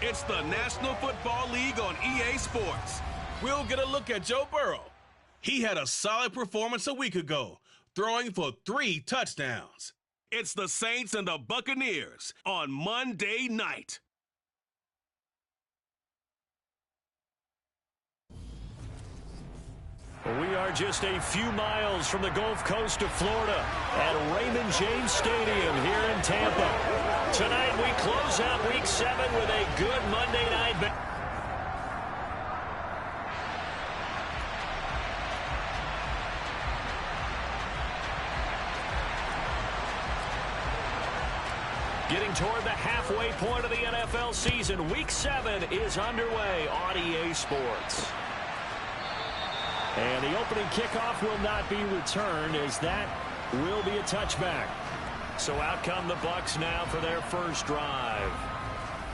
It's the National Football League on EA Sports. We'll get a look at Joe Burrow. He had a solid performance a week ago, throwing for 3 touchdowns. It's the Saints and the Buccaneers on Monday night. We are just a few miles from the Gulf Coast of Florida at Raymond James Stadium here in Tampa. Tonight we close out Week 7 with a good Monday night. Getting toward the halfway point of the NFL season, Week 7 is underway on EA Sports. And the opening kickoff will not be returned, as that will be a touchback. So out come the Bucs now for their first drive.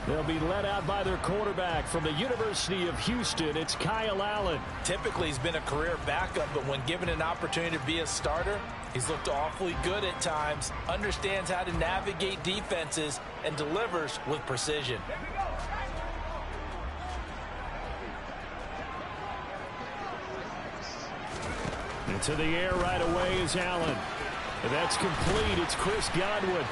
They'll be led out by their quarterback from the University of Houston. It's Kyle Allen. Typically, he's been a career backup, but when given an opportunity to be a starter, he's looked awfully good at times, understands how to navigate defenses, and delivers with precision. Into the air right away is Allen. And that's complete. It's Chris Godwin.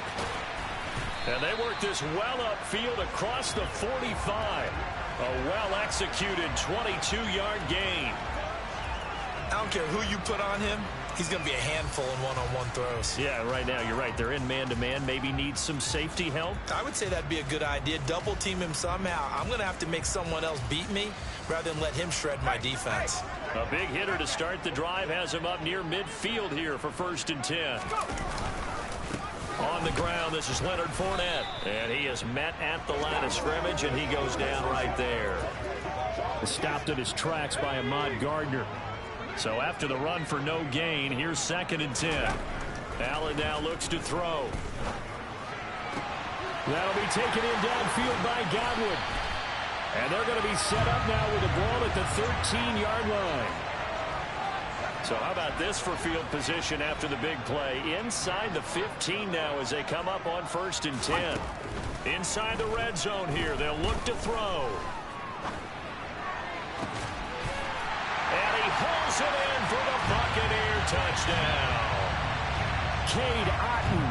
And they work this well upfield across the 45. A well-executed 22-yard gain. I don't care who you put on him. He's going to be a handful in one-on-one throws. Yeah, right now, you're right. They're in man-to-man. Maybe needs some safety help. I would say that'd be a good idea. Double team him somehow. I'm going to have to make someone else beat me rather than let him shred my defense. A big hitter to start the drive has him up near midfield here for 1st and 10. On the ground, this is Leonard Fournette. And he is met at the line of scrimmage, and he goes down right there. Stopped at his tracks by Ahmad Gardner. So after the run for no gain, here's 2nd and 10. Allen now looks to throw. That'll be taken in downfield by Godwin. And they're going to be set up now with the ball at the 13-yard line. So how about this for field position after the big play? Inside the 15 now as they come up on 1st and 10. Inside the red zone here. They'll look to throw. And he hauls it in for the Buccaneer touchdown. Cade Otton,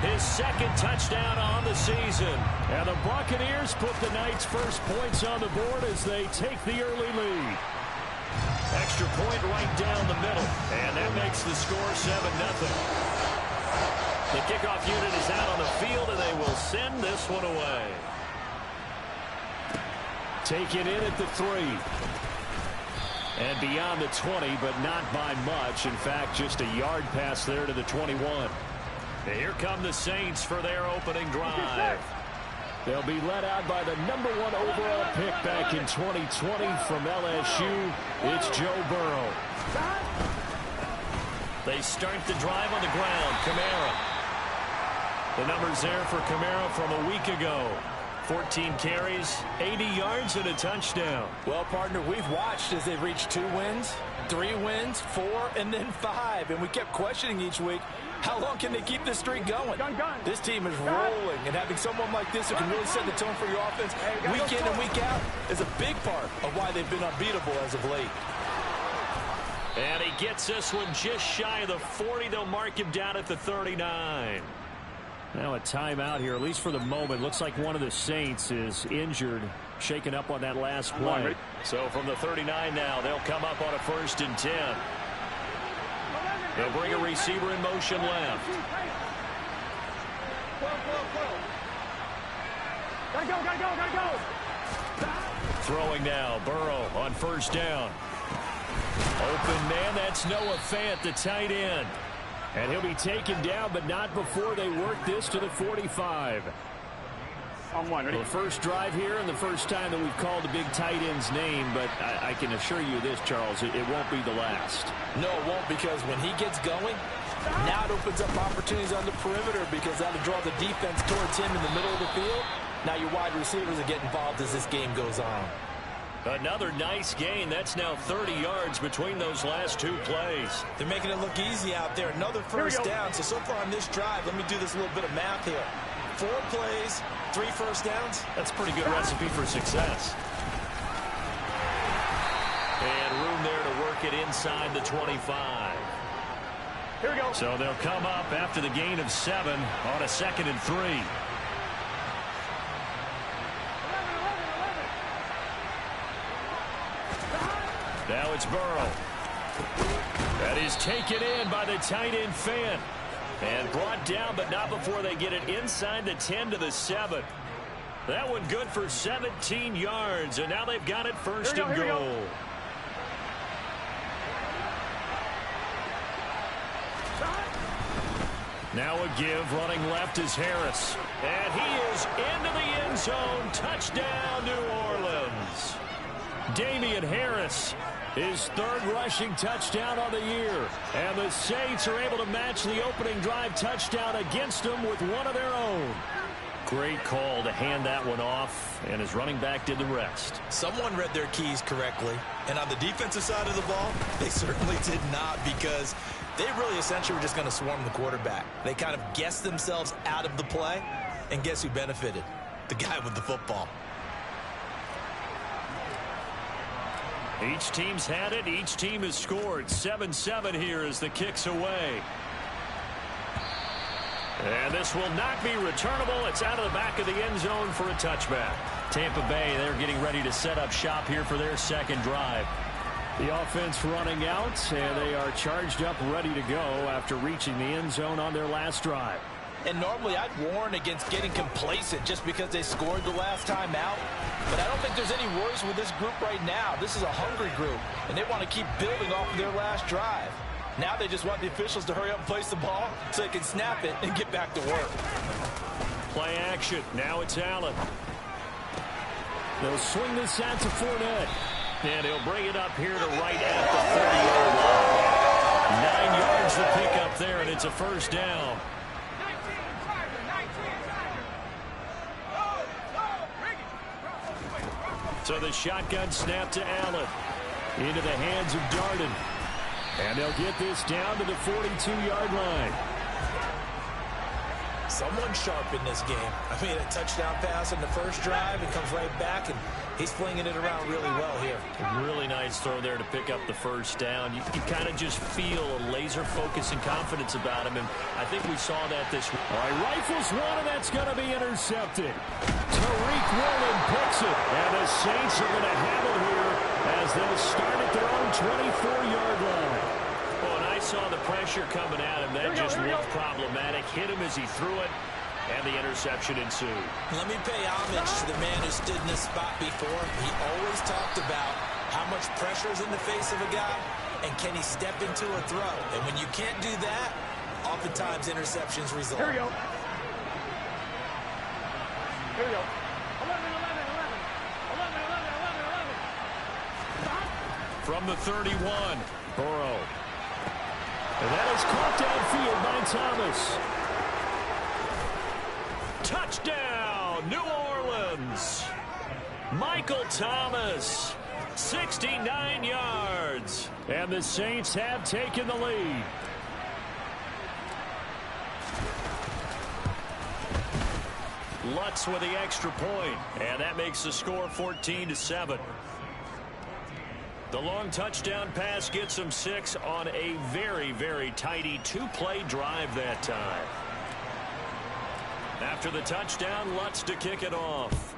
his 2nd touchdown on the season. And the Buccaneers put the night's first points on the board as they take the early lead. Extra point right down the middle. And that makes the score 7-0. The kickoff unit is out on the field, and they will send this one away. Taken in at the 3. And beyond the 20, but not by much. In fact, just a yard pass there to the 21. And here come the Saints for their opening drive. They'll be led out by the number 1 overall pick back in 2020 from LSU. It's Joe Burrow. They start the drive on the ground. Kamara. The numbers there for Kamara from a week ago. 14 carries, 80 yards, and a touchdown. Well, partner, we've watched as they've reached 2 wins, 3 wins, 4, and then 5. And we kept questioning each week, how long can they keep this streak going? This team is rolling, and having someone like this who can really set the tone for your offense week in and week out is a big part of why they've been unbeatable as of late. And he gets this one just shy of the 40. They'll mark him down at the 39. Now a timeout here, at least for the moment. Looks like one of the Saints is injured, shaken up on that last play. So from the 39 now, they'll come up on a 1st and 10. They'll bring a receiver in motion left. Gotta go. Throwing now, Burrow on 1st down. Open man, that's Noah Fant, the tight end. And he'll be taken down, but not before they work this to the 45. The first drive here and the first time that we've called the big tight end's name, but I can assure you this, Charles, it won't be the last. No, it won't, because when he gets going, now it opens up opportunities on the perimeter, because that'll draw the defense towards him in the middle of the field. Now your wide receivers will get involved as this game goes on. Another nice gain. That's now 30 yards between those last 2 plays. They're making it look easy out there. Another first down. So far on this drive, let me do this little bit of math here. 4 plays, 3 first downs. That's a pretty good recipe for success. And room there to work it inside the 25. Here we go. So they'll come up after the gain of 7 on a 2nd and 3. Now it's Burrow. That is taken in by the tight end Fant. And brought down, but not before they get it inside the 10 to the 7. That one good for 17 yards, and now they've got it first and goal. Now a give, running left is Harris. And he is into the end zone. Touchdown, New Orleans. Damian Harris, his 3rd rushing touchdown on the year. And the Saints are able to match the opening drive touchdown against them with one of their own. Great call to hand that one off, and his running back did the rest. Someone read their keys correctly, and on the defensive side of the ball, they certainly did not, because they really essentially were just going to swarm the quarterback. They kind of guessed themselves out of the play, and guess who benefited? The guy with the football. Each team's had it. Each team has scored. 7-7 here as the kick's away. And this will not be returnable. It's out of the back of the end zone for a touchback. Tampa Bay, they're getting ready to set up shop here for their 2nd drive. The offense running out, and they are charged up, ready to go after reaching the end zone on their last drive. And normally I'd warn against getting complacent just because they scored the last time out. But I don't think there's any worries with this group right now. This is a hungry group, and they want to keep building off of their last drive. Now they just want the officials to hurry up and place the ball so they can snap it and get back to work. Play action. Now it's Allen. They'll swing this out to Fournette. And he'll bring it up here to right at the 30-yard line. 9 yards to pick up there, and it's a first down. So the shotgun snap to Allen. Into the hands of Darden. And they'll get this down to the 42-yard line. Someone sharp in this game. I mean, a touchdown pass in the first drive and comes right back, and he's flinging it around really well here. A really nice throw there to pick up the first down. You kind of just feel a laser focus and confidence about him, and I think we saw that this week. All right, rifles one, and that's going to be intercepted. Tariq Woolen picks it, and the Saints are going to have it here as they'll start at their own 24-yard line. Well, and I saw the pressure coming at him. That just looked problematic. Hit him as he threw it, and the interception ensued. Let me pay homage to the man who stood in this spot before. He always talked about how much pressure is in the face of a guy, and can he step into a throw. And when you can't do that, oftentimes interceptions result. Here we go. Here we go. 11. From the 31, Burrow. And that is caught downfield by Thomas. Touchdown, New Orleans. Michael Thomas, 69 yards. And the Saints have taken the lead. Lutz with the extra point, and that makes the score 14-7. The long touchdown pass gets them 6 on a very, very tidy 2-play drive that time. After the touchdown, Lutz to kick it off.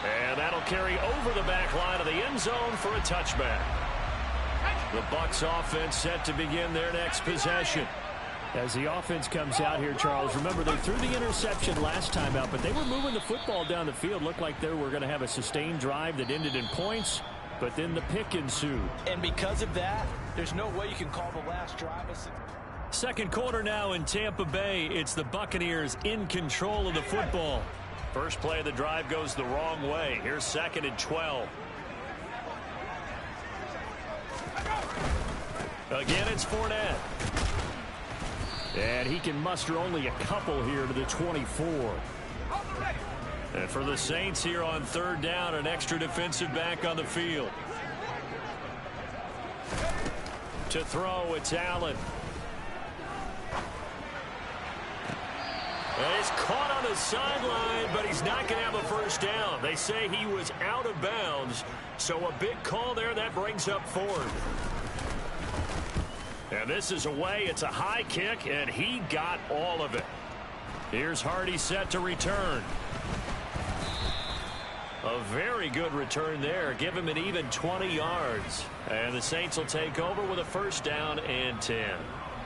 And that'll carry over the back line of the end zone for a touchback. The Bucs offense set to begin their next possession. As the offense comes out here, Charles, remember they threw the interception last time out, but they were moving the football down the field. Looked like they were going to have a sustained drive that ended in points, but then the pick ensued. And because of that, there's no way you can call the last drive a success. Second quarter now in Tampa Bay. It's the Buccaneers in control of the football. First play of the drive goes the wrong way. Here's 2nd and 12. Again, it's Fournette. And he can muster only a couple here to the 24. And for the Saints here on 3rd down, an extra defensive back on the field. To throw, it's Allen. And he's caught on the sideline, but he's not going to have a first down. They say he was out of bounds, so a big call there. That brings up fourth. And this is away. It's a high kick, and he got all of it. Here's Hardy set to return. A very good return there. Give him an even 20 yards. And the Saints will take over with a first down and 10.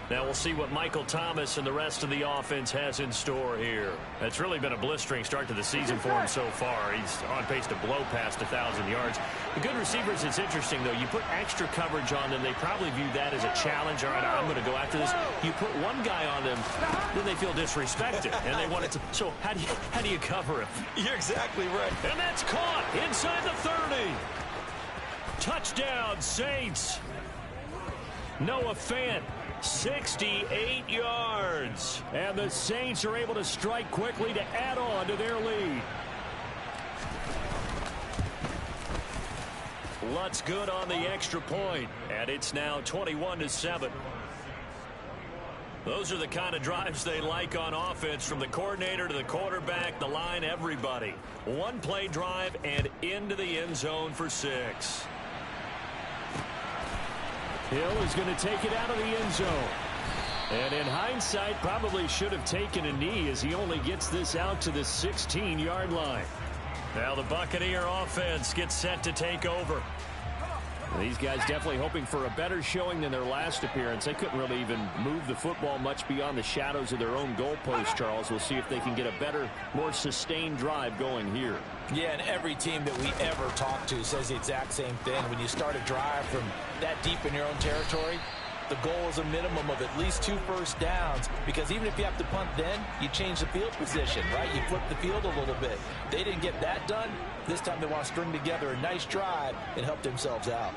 Now we'll see what Michael Thomas and the rest of the offense has in store here. It's really been a blistering start to the season for him so far. He's on pace to blow past 1,000 yards. The good receivers, it's interesting, though. You put extra coverage on them, they probably view that as a challenge. All right, I'm going to go after this. You put one guy on them, then they feel disrespected, and they want it to. So how do you cover him? You're exactly right. And that's caught inside the 30. Touchdown, Saints. Noah Fant, 68 yards. And the Saints are able to strike quickly to add on to their lead. Lutz good on the extra point, and it's now 21-7. Those are the kind of drives they like on offense, from the coordinator to the quarterback, the line, everybody. One play drive and into the end zone for 6. Hill is going to take it out of the end zone. And in hindsight, probably should have taken a knee, as he only gets this out to the 16-yard line. Now the Buccaneer offense gets set to take over. These guys definitely hoping for a better showing than their last appearance. They couldn't really even move the football much beyond the shadows of their own goalpost, Charles. We'll see if they can get a better, more sustained drive going here. Yeah, and every team that we ever talk to says the exact same thing. When you start a drive from that deep in your own territory, the goal is a minimum of at least 2 first downs, because even if you have to punt then, you change the field position, right? You flip the field a little bit. They didn't get that done. This time they want to string together a nice drive and help themselves out.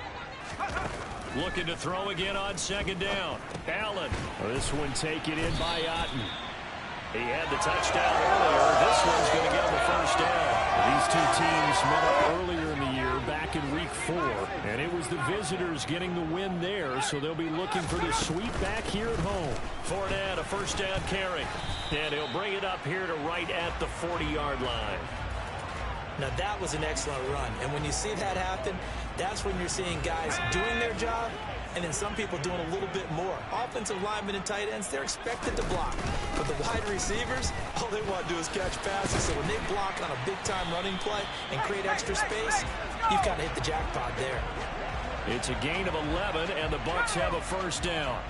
Looking to throw again on second down. Allen. This one taken in by Otten. He had the touchdown earlier. This one's going to get him a first down. These two teams met up earlier in the year, back in week 4, and it was the visitors getting the win there, so they'll be looking for the sweep back here at home. Fournette, a first down carry, and he'll bring it up here to right at the 40-yard line. Now that was an excellent run, and when you see that happen, that's when you're seeing guys doing their job, and then some people doing a little bit more. Offensive linemen and tight ends, they're expected to block. But the wide receivers, all they want to do is catch passes. So when they block on a big-time running play and create extra space, you've got to hit the jackpot there. It's a gain of 11, and the Bucs have a first down.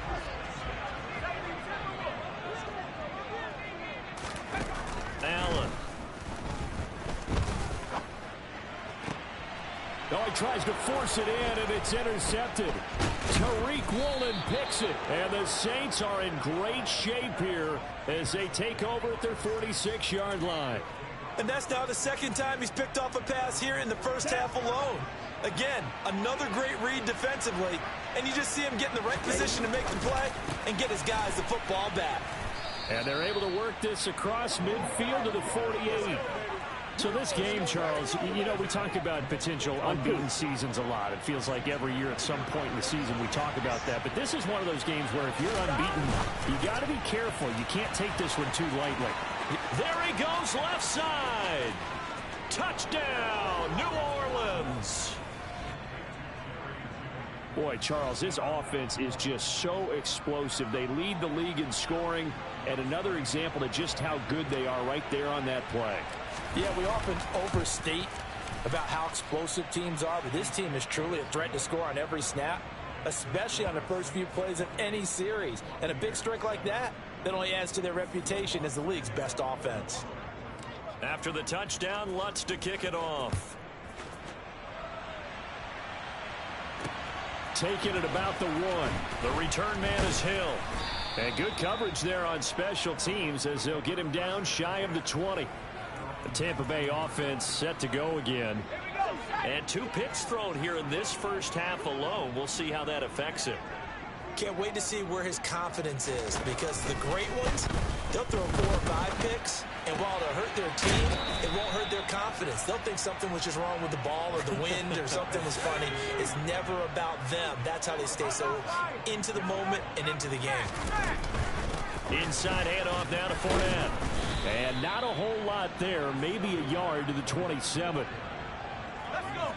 Allen. Oh, he tries to force it in, and it's intercepted. Tariq Woolen picks it, and the Saints are in great shape here as they take over at their 46-yard line. And that's now the second time he's picked off a pass here in the first half alone. Again, another great read defensively, and you just see him get in the right position to make the play and get his guys the football back. And they're able to work this across midfield to the 48. So this game, Charles, you know, we talk about potential unbeaten seasons a lot. It feels like every year at some point in the season we talk about that. But this is one of those games where if you're unbeaten, you got to be careful. You can't take this one too lightly. There he goes, left side. Touchdown, New Orleans. Boy, Charles, this offense is just so explosive. They lead the league in scoring, and another example of just how good they are right there on that play. Yeah, we often overstate about how explosive teams are, but this team is truly a threat to score on every snap, especially on the first few plays of any series. And a big strike like that only adds to their reputation as the league's best offense. After the touchdown, Lutz to kick it off. Taking it about the 1. The return man is Hill. And good coverage there on special teams as they'll get him down shy of the 20. The Tampa Bay offense set to go again. And 2 picks thrown here in this first half alone. We'll see how that affects him. Can't wait to see where his confidence is, because the great ones, they'll throw 4 or 5 picks, and while it'll hurt their team, it won't hurt their confidence. They'll think something was just wrong with the ball or the wind or something was funny. It's never about them. That's how they stay so into the moment and into the game. Inside handoff now to Fournette. And not a whole lot there, maybe a yard to the 27. Let's go.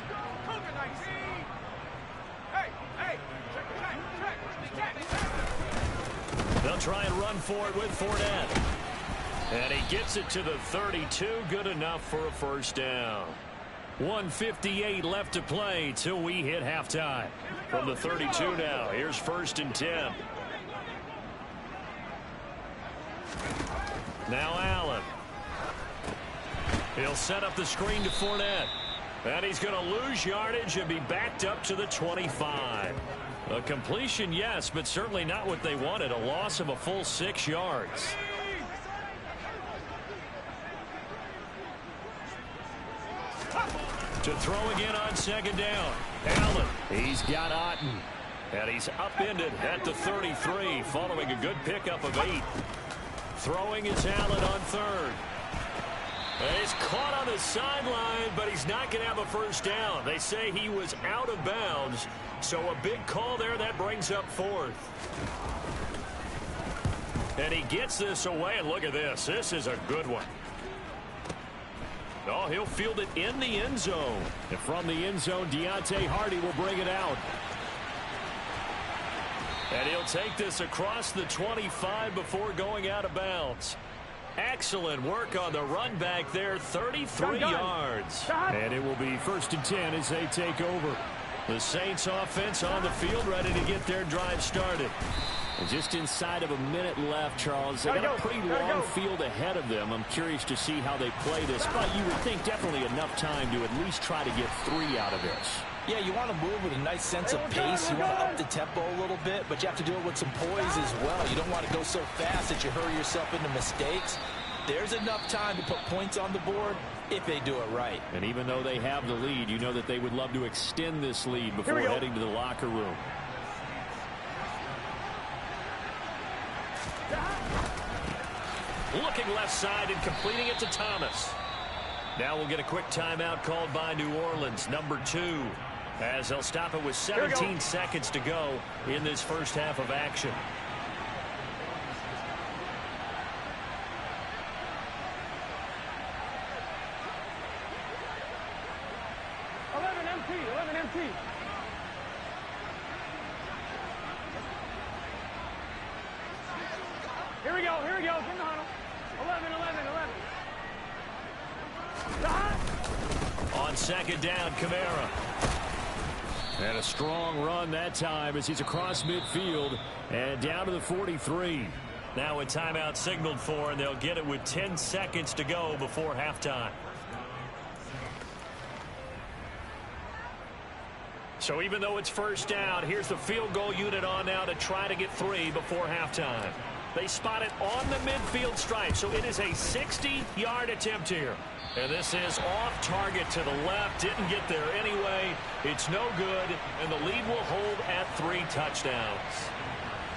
Cougar 19. Hey. Check. They'll try and run for it with Fournette. And he gets it to the 32. Good enough for a first down. 1:58 left to play till we hit halftime. From the 32 now, here's 1st and 10. Now Allen. He'll set up the screen to Fournette. And he's going to lose yardage and be backed up to the 25. A completion, yes, but certainly not what they wanted. A loss of a full 6 yards. To throw again on 2nd down. Allen. He's got Otten. And he's upended at the 33 following a good pickup of 8. Throwing is Allen on 3rd. And he's caught on the sideline, but he's not going to have a first down. They say he was out of bounds, so a big call there that brings up 4th. And he gets this away, and look at this. This is a good one. Oh, he'll field it in the end zone. And from the end zone, Deontay Hardy will bring it out. And he'll take this across the 25 before going out of bounds. Excellent work on the run back there, 33 yards. And it will be 1st and 10 as they take over. The Saints offense on the field ready to get their drive started. And just inside of a minute left, Charles. They got a pretty long field ahead of them. I'm curious to see how they play this, but you would think definitely enough time to at least try to get 3 out of this. Yeah, you want to move with a nice sense of pace. You want to up the tempo a little bit, but you have to do it with some poise as well. You don't want to go so fast that you hurry yourself into mistakes. There's enough time to put points on the board if they do it right. And even though they have the lead, you know that they would love to extend this lead before heading to the locker room. Looking left side and completing it to Thomas. Now we'll get a quick timeout called by New Orleans, number 2, as they'll stop it with 17 seconds to go in this first half of action. empty. Here we go. From the huddle. 11. On 2nd down, Kamara. And a strong run that time as he's across midfield and down to the 43. Now a timeout signaled for, and they'll get it with 10 seconds to go before halftime. So even though it's first down, here's the field goal unit on now to try to get 3 before halftime. They spot it on the midfield stripe, so it is a 60-yard attempt here. And this is off target to the left. Didn't get there anyway. It's no good, and the lead will hold at 3 touchdowns.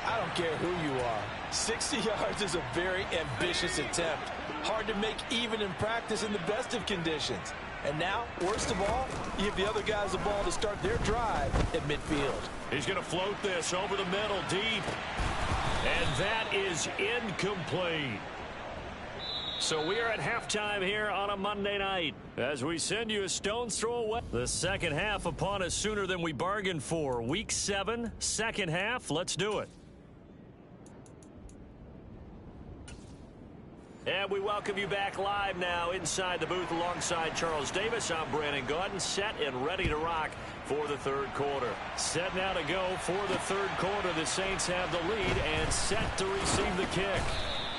I don't care who you are. 60 yards is a very ambitious attempt. Hard to make even in practice in the best of conditions. And now, worst of all, you give the other guys the ball to start their drive at midfield. He's going to float this over the middle deep. And that is incomplete. So we are at halftime here on a Monday night as we send you a stone's throw away. The second half upon us sooner than we bargained for. Week 7, second half. Let's do it. And we welcome you back live now inside the booth alongside Charles Davis. I'm Brandon Gaudin, set and ready to rock for the third quarter. Set now to go for the third quarter. The Saints have the lead and set to receive the kick.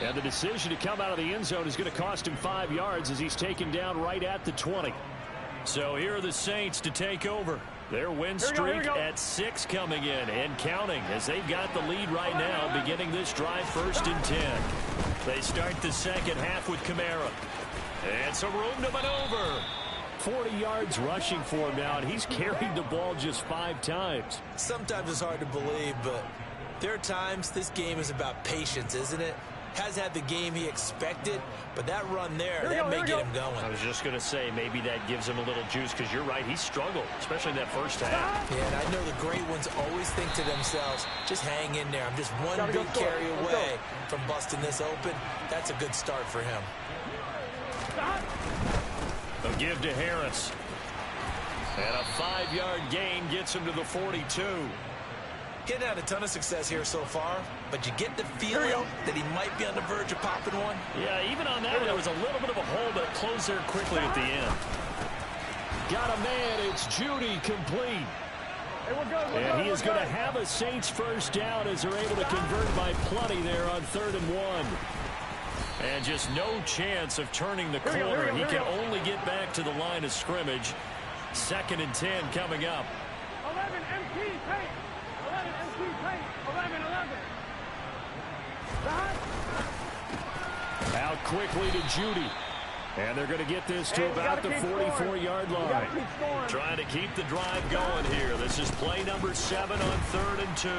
And the decision to come out of the end zone is going to cost him 5 yards as he's taken down right at the 20. So here are the Saints to take over. Their win streak at 6 coming in and counting as they've got the lead right now beginning this drive 1st and 10. They start the second half with Kamara. And some room to maneuver. 40 yards rushing for him now, and he's carried the ball just 5 times. Sometimes it's hard to believe, but there are times this game is about patience, isn't it? Has had the game he expected, but that run there, that may get him going. I was just going to say, maybe that gives him a little juice, because you're right, he struggled, especially in that first half. Yeah, and I know the great ones always think to themselves, just hang in there. I'm just one big carry away from busting this open. That's a good start for him. A give to Harris. And a 5-yard gain gets him to the 42. Getting had a ton of success here so far, but you get the feeling that he might be on the verge of popping one. Yeah, even on that one, there was a little bit of a hole, but it closed there quickly at the end. Got a man, it's Judy, complete. And he is going to have a Saints first down as they're able to convert by plenty there on 3rd and 1. And just no chance of turning the corner. He can only get back to the line of scrimmage. 2nd and 10 coming up. 11 MT paint. 11 MT paint. 11. Out quickly to Judy. And they're going to get this to about the 44-yard line. Trying to keep the drive going here. This is play number 7 on 3rd and 2.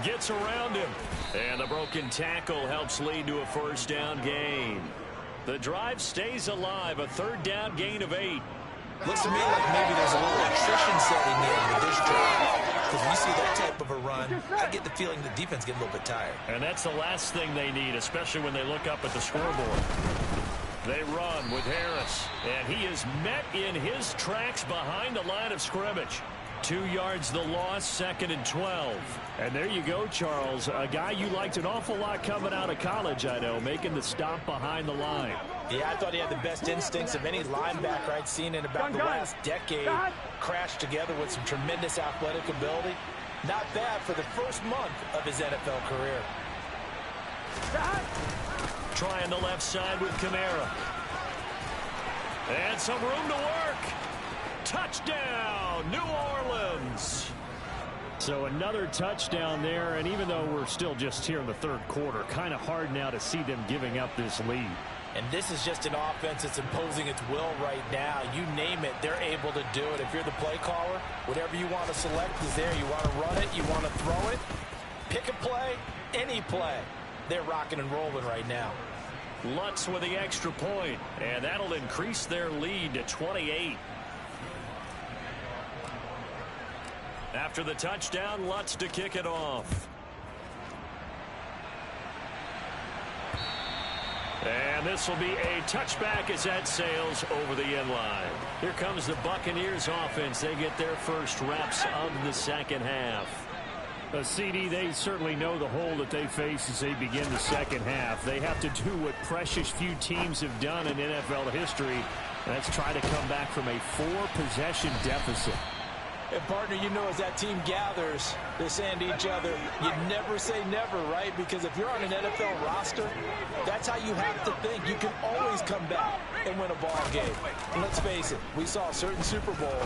Gets around him. And the broken tackle helps lead to a first down gain. The drive stays alive. A 3rd down gain of 8. Looks to me like maybe there's a little attrition setting in with this drive. Because when you see that type of a run, I get the feeling the defense get a little bit tired. And that's the last thing they need, especially when they look up at the scoreboard. They run with Harris, and he is met in his tracks behind the line of scrimmage. 2 yards the loss, 2nd and 12. And there you go, Charles. A guy you liked an awful lot coming out of college, I know, making the stop behind the line. Yeah, I thought he had the best instincts of any linebacker I'd seen in about the last decade. Crashed together with some tremendous athletic ability. Not bad for the first month of his NFL career. Trying the left side with Kamara. And some room to work. Touchdown, New Orleans. So another touchdown there, and even though we're still just here in the 3rd quarter, kind of hard now to see them giving up this lead. And this is just an offense that's imposing its will right now. You name it, they're able to do it. If you're the play caller, whatever you want to select is there. You want to run it, you want to throw it, pick a play, any play. They're rocking and rolling right now. Lutz with the extra point, and that'll increase their lead to 28. After the touchdown, Lutz to kick it off. And this will be a touchback as that sails over the end line. Here comes the Buccaneers offense. They get their first reps of the 2nd half. CD, they certainly know the hole that they face as they begin the 2nd half. They have to do what precious few teams have done in NFL history. That's try to come back from a 4-possession deficit. And partner, you know, as that team gathers, they're saying to each other, you never say never, right? Because if you're on an NFL roster, that's how you have to think. You can always come back and win a ball game. And let's face it, we saw a certain Super Bowl,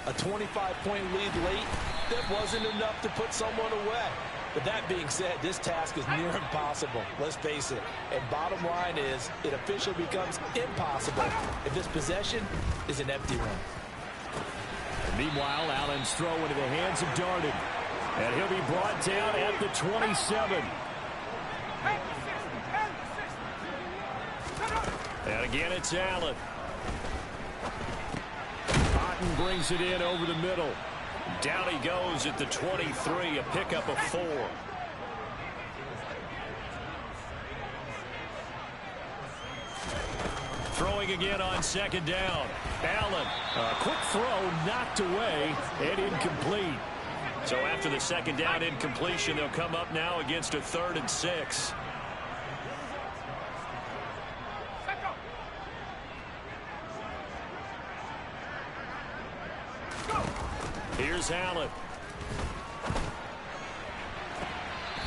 a 25-point lead late, that wasn't enough to put someone away. But that being said, this task is near impossible. Let's face it. And bottom line is, it officially becomes impossible if this possession is an empty one. Meanwhile, Allen's throw into the hands of Darden. And he'll be brought down at the 27. And again, it's Allen. Cotton brings it in over the middle. Down he goes at the 23, a pickup of 4. Throwing again on 2nd down. Allen, a quick throw knocked away and incomplete. So after the 2nd down incompletion, they'll come up now against a 3rd and 6. Here's Allen.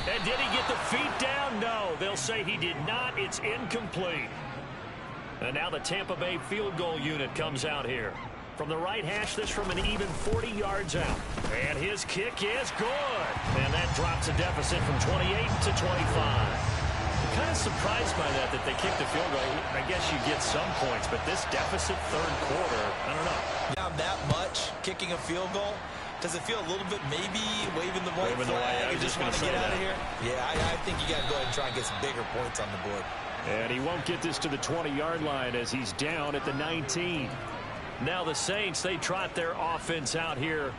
And did he get the feet down? No, they'll say he did not. It's incomplete. And now the Tampa Bay field goal unit comes out here. From the right hash, this from an even 40 yards out. And his kick is good. And that drops a deficit from 28 to 25. I'm kind of surprised by that they kicked the field goal. I guess you get some points, but this deficit 3rd quarter, I don't know. Down that much, kicking a field goal, Does it feel a little bit maybe waving the white flag and and just want to get out of here? Yeah, I think you got to go ahead and try and get some bigger points on the board. And he won't get this to the 20-yard line as he's down at the 19. Now the Saints, they trot their offense out here.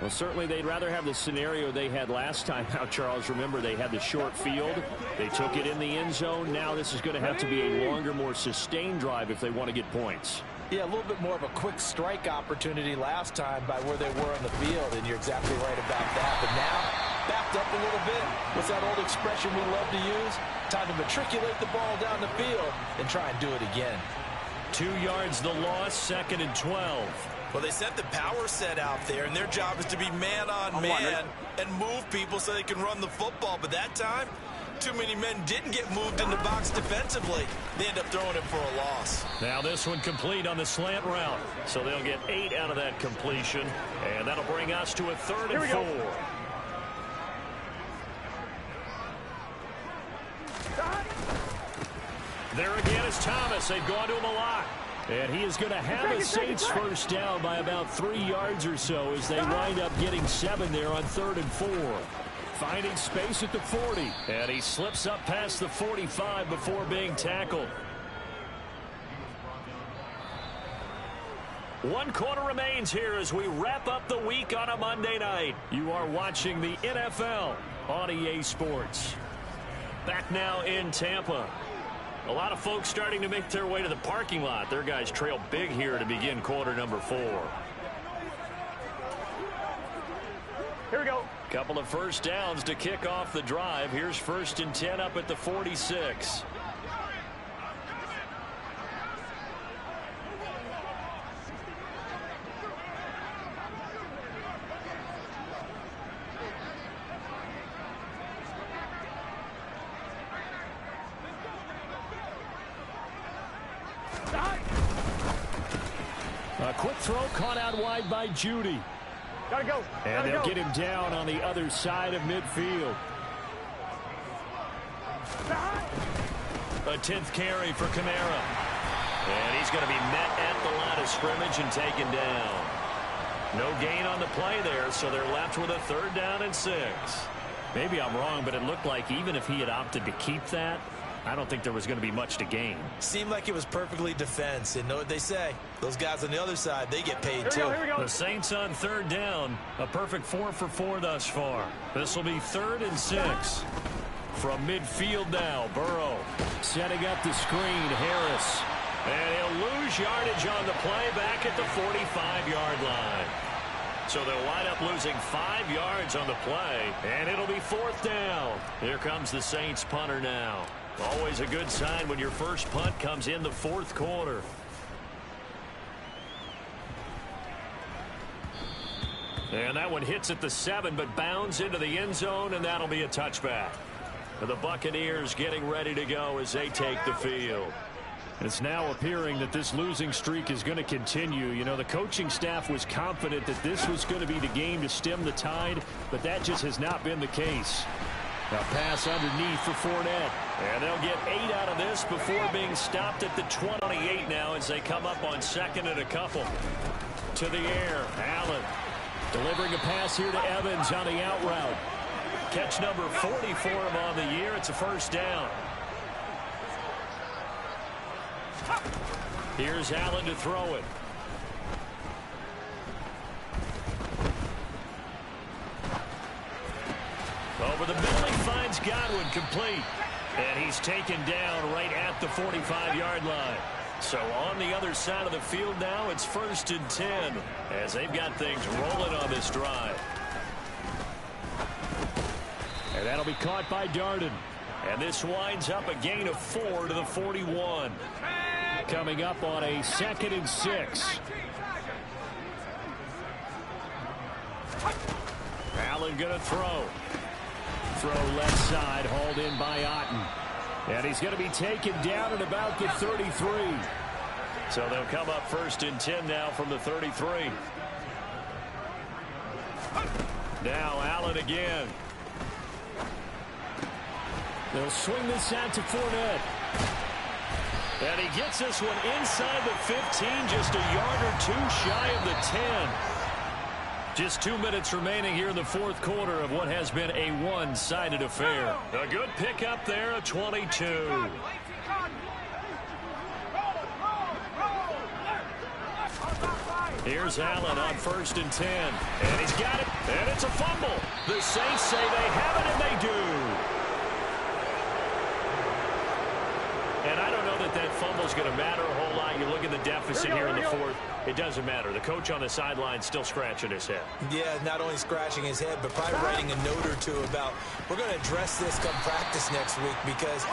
Well, certainly they'd rather have the scenario they had last time out, Charles. Remember, they had the short field. They took it in the end zone. Now this is going to have to be a longer, more sustained drive if they want to get points. Yeah, a little bit more of a quick strike opportunity last time by where they were on the field, and you're exactly right about that. But now, backed up a little bit. What's that old expression we love to use? Time to matriculate the ball down the field and try and do it again. 2 yards the loss, 2nd and 12. Well, they sent the power set out there, and their job is to be man on man and move people so they can run the football. But that time, too many men didn't get moved in the box defensively. They end up throwing it for a loss. Now this one complete on the slant route. So they'll get 8 out of that completion. And that'll bring us to a 3rd and 4. There again is Thomas. They've gone to him a lot. And he is going to have a Saints first down by about 3 yards or so as they wind up getting 7 there on 3rd and 4. Finding space at the 40. And he slips up past the 45 before being tackled. 1 quarter remains here as we wrap up the week on a Monday night. You are watching the NFL on EA Sports. Back now in Tampa. A lot of folks starting to make their way to the parking lot. Their guys trail big here to begin quarter number 4. Here we go. Couple of first downs to kick off the drive. Here's 1st and 10 up at the 46. A quick throw caught out wide by Judy. Gotta go. And they'll get him down on the other side of midfield. A 10th carry for Kamara. And he's going to be met at the line of scrimmage and taken down. No gain on the play there, so they're left with a 3rd down and 6. Maybe I'm wrong, but it looked like even if he had opted to keep that, I don't think there was going to be much to gain. Seemed like it was perfectly defense. And know what they say? Those guys on the other side, they get paid too. Here we go. The Saints on 3rd down. A perfect 4 for 4 thus far. This will be 3rd and 6. From midfield now, Burrow setting up the screen. Harris. And he'll lose yardage on the play back at the 45-yard line. So they'll wind up losing 5 yards on the play. And it'll be 4th down. Here comes the Saints punter now. Always a good sign when your first punt comes in the 4th quarter. And that one hits at the 7, but bounds into the end zone, and that'll be a touchback. The Buccaneers getting ready to go as they take the field. It's now appearing that this losing streak is going to continue. You know, the coaching staff was confident that this was going to be the game to stem the tide, but that just has not been the case. A pass underneath for Fournette. And they'll get 8 out of this before being stopped at the 28 now as they come up on 2nd and a couple. To the air, Allen delivering a pass here to Evans on the out route. Catch number 40 for him on the year. It's a 1st down. Here's Allen to throw it. Over the middle, he finds Godwin complete. And he's taken down right at the 45-yard line. So on the other side of the field now, it's 1st and 10 as they've got things rolling on this drive. And that'll be caught by Darden. And this winds up a gain of 4 to the 41. Coming up on a 2nd and 6. Allen going to throw. Throw left side, hauled in by Otten. And he's going to be taken down at about the 33. So they'll come up 1st and 10 now from the 33. Now Allen again. They'll swing this out to Fournette. And he gets this one inside the 15, just a yard or 2 shy of the 10. Just 2 minutes remaining here in the fourth quarter of what has been a one-sided affair. A good pickup there, a 22. Here's Allen on 1st and 10. And he's got it, and it's a fumble. The Saints say they have it, and they do. And I don't know that that fumble's going to matter a whole lot. You look at the deficit here in the fourth. It doesn't matter. The coach on the sideline still scratching his head. Yeah, not only scratching his head, but probably writing a note or two about, we're going to address this come practice next week because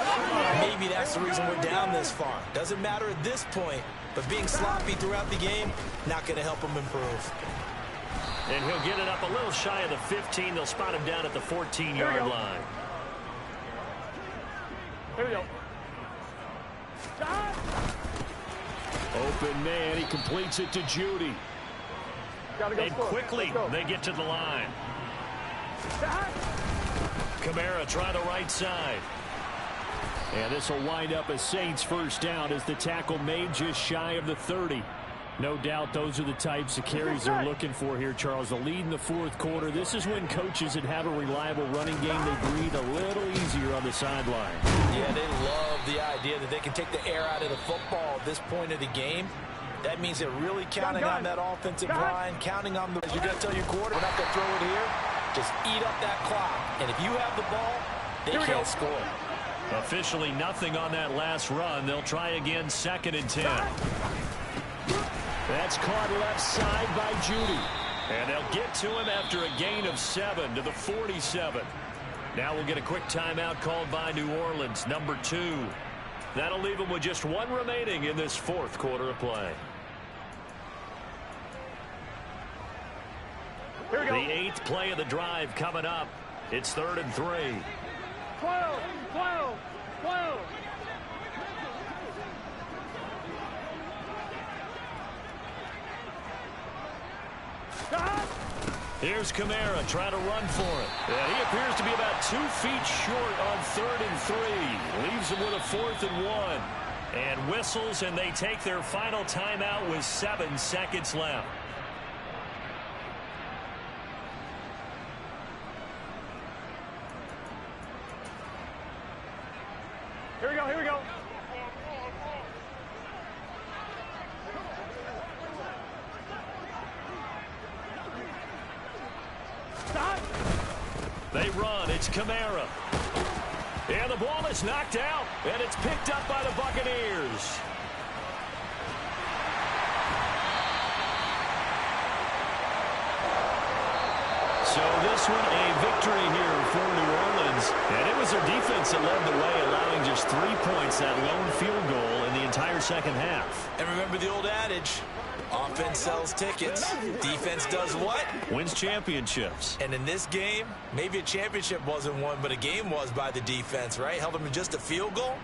maybe that's the reason we're down this far. Doesn't matter at this point, but being sloppy throughout the game, not going to help him improve. And he'll get it up a little shy of the 15. They'll spot him down at the 14-yard line. Here we go. Open man, he completes it to Judy. And quickly, they get to the line. Kamara try the right side. And this will wind up a Saints first down as the tackle made just shy of the 30. No doubt those are the types of carries they're looking for here, Charles. The lead in the fourth quarter. This is when coaches that have a reliable running game, they breathe a little easier on the sideline. Yeah, they love the idea that they can take the air out of the football at this point of the game. That means they're really counting on that offensive line, counting on the... You're going to tell your quarterback, we're not going to throw it here. Just eat up that clock. And if you have the ball, they can't score. Officially nothing on that last run. They'll try again 2nd and 10. That's caught left side by Judy. And they'll get to him after a gain of 7 to the 47. Now we'll get a quick timeout called by New Orleans, number 2. That'll leave them with just 1 remaining in this fourth quarter of play. The 8th play of the drive coming up. It's 3rd and 3. 12, 12, 12. Here's Kamara trying to run for it. And he appears to be about 2 feet short on 3rd and 3. Leaves him with a 4th and 1. And whistles, and they take their final timeout with 7 seconds left. Here we go, here we go. They run. It's Kamara. And the ball is knocked out. And it's picked up by the Buccaneers. So this one a victory here for New Orleans. And it was their defense that led the way, allowing just 3 points, that lone field goal in the entire second half. And remember the old adage, offense sells tickets. Defense does what? Wins championships. And in this game, maybe a championship wasn't won, but a game was by the defense, right? Held them to just a field goal.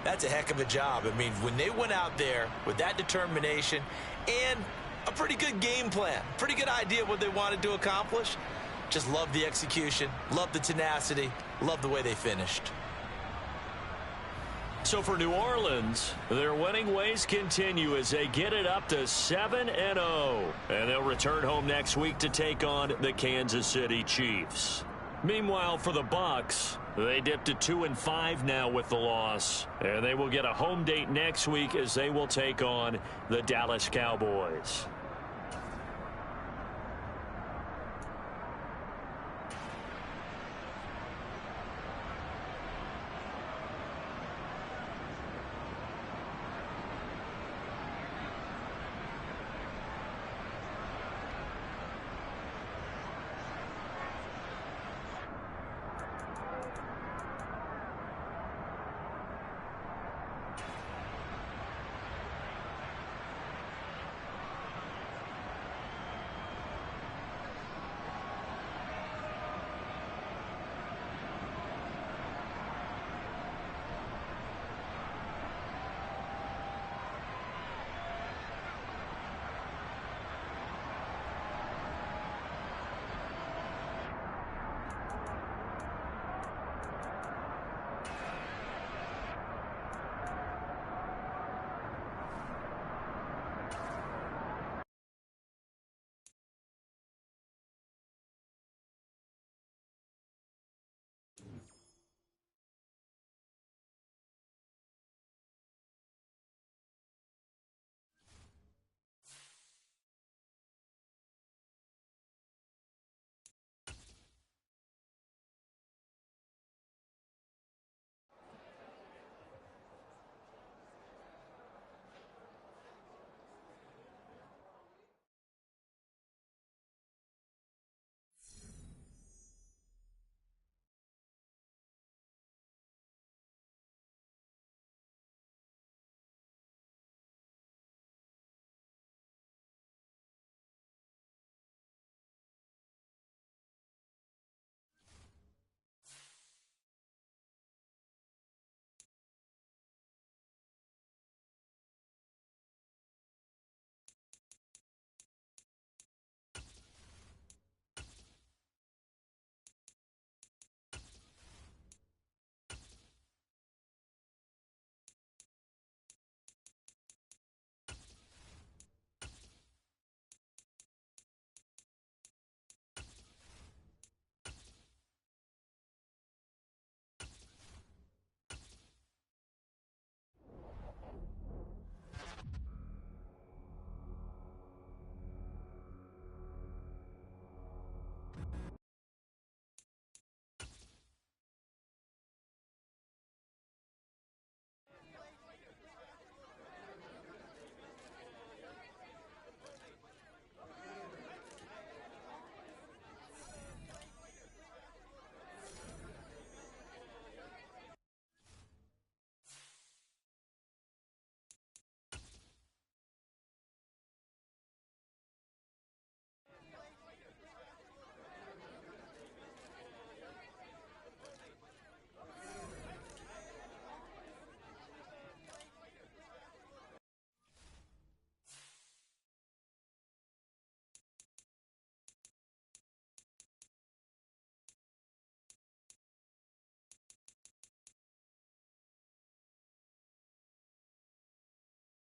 That's a heck of a job. I mean, when they went out there with that determination and a pretty good game plan, pretty good idea of what they wanted to accomplish, just love the execution, love the tenacity, love the way they finished. So for New Orleans, their winning ways continue as they get it up to 7-0. And they'll return home next week to take on the Kansas City Chiefs. Meanwhile, for the Bucs, they dipped to 2-5 now with the loss. And they will get a home date next week as they will take on the Dallas Cowboys.